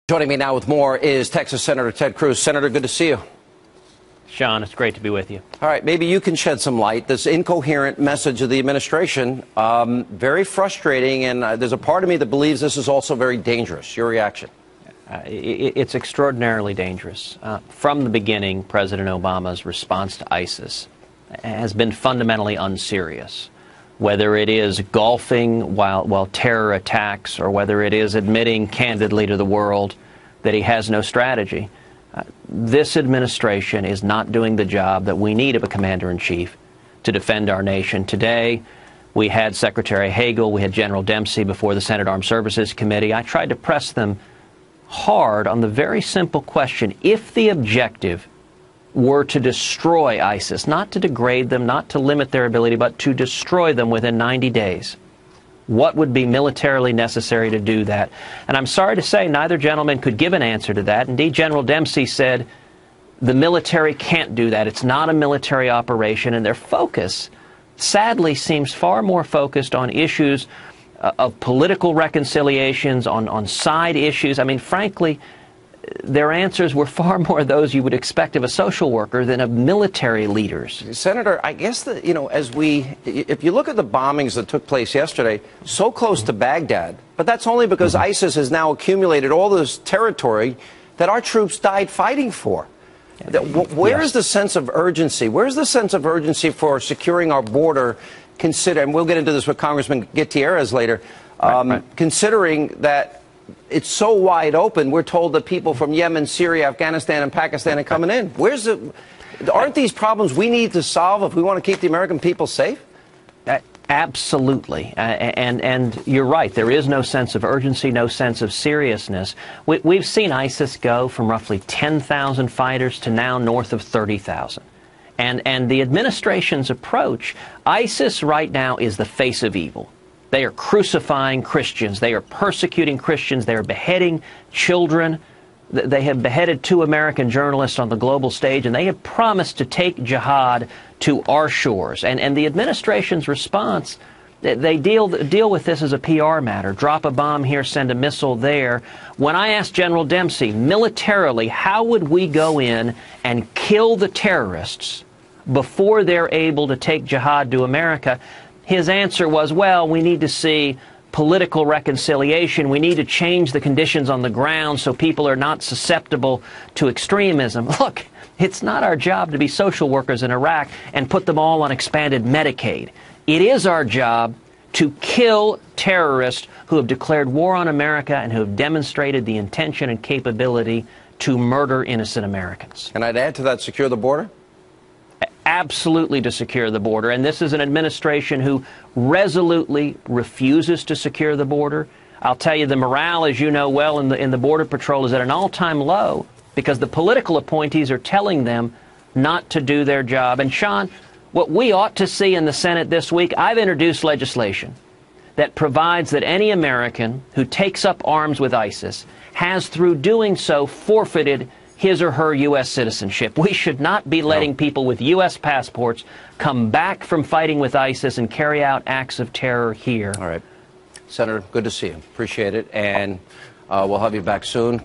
Joining me now with more is Texas Senator Ted Cruz. Senator, good to see you. Sean, it's great to be with you. All right, maybe you can shed some light. This incoherent message of the administration, very frustrating, and there's a part of me that believes this is also very dangerous. Your reaction? It's extraordinarily dangerous. From the beginning, President Obama's response to ISIS has been fundamentally unserious. Whether it is golfing while terror attacks, or whether it is admitting candidly to the world that he has no strategy, this administration is not doing the job that we need of a commander-in-chief to defend our nation. Today, we had Secretary Hagel, we had General Dempsey before the Senate Armed Services Committee. I tried to press them hard on the very simple question: if the objective were to destroy ISIS, not to degrade them, not to limit their ability, but to destroy them within 90 days, what would be militarily necessary to do that? And I'm sorry to say neither gentleman could give an answer to that. Indeed, General Dempsey said the military can't do that. It's not a military operation, and their focus, sadly, seems far more focused on issues of political reconciliations, on side issues. I mean, frankly, their answers were far more those you would expect of a social worker than of military leaders. Senator, I guess that, if you look at the bombings that took place yesterday, so close to Baghdad, but that's only because ISIS has now accumulated all this territory that our troops died fighting for. Where's the sense of urgency? Where's the sense of urgency for securing our border, and we'll get into this with Congressman Gutierrez later, considering that it's so wide open? We're told that people from Yemen, Syria, Afghanistan, and Pakistan are coming in. Aren't these problems we need to solve if we want to keep the American people safe? Absolutely. And you're right. There is no sense of urgency, no sense of seriousness. We've seen ISIS go from roughly 10,000 fighters to now north of 30,000. And the administration's approach, ISIS right now is the face of evil. They are crucifying Christians. They are persecuting Christians. They are beheading children. They have beheaded 2 American journalists on the global stage, and they have promised to take jihad to our shores. And the administration's response, they deal with this as a PR matter. Drop a bomb here, send a missile there. When I asked General Dempsey, militarily, how would we go in and kill the terrorists before they're able to take jihad to America, his answer was, well, we need to see political reconciliation. We need to change the conditions on the ground so people are not susceptible to extremism. Look, it's not our job to be social workers in Iraq and put them all on expanded Medicaid. It is our job to kill terrorists who have declared war on America and who have demonstrated the intention and capability to murder innocent Americans. And I'd add to that, secure the border? Absolutely to secure the border. And this is an administration who resolutely refuses to secure the border. I'll tell you, the morale, as you know well, in the Border Patrol is at an all-time low because the political appointees are telling them not to do their job. And, Sean, what we ought to see in the Senate this week, I've introduced legislation that provides that any American who takes up arms with ISIS has, through doing so, forfeited his or her U.S. citizenship. We should not be letting people with U.S. passports come back from fighting with ISIS and carry out acts of terror here. All right. Senator, good to see you. Appreciate it. And we'll have you back soon.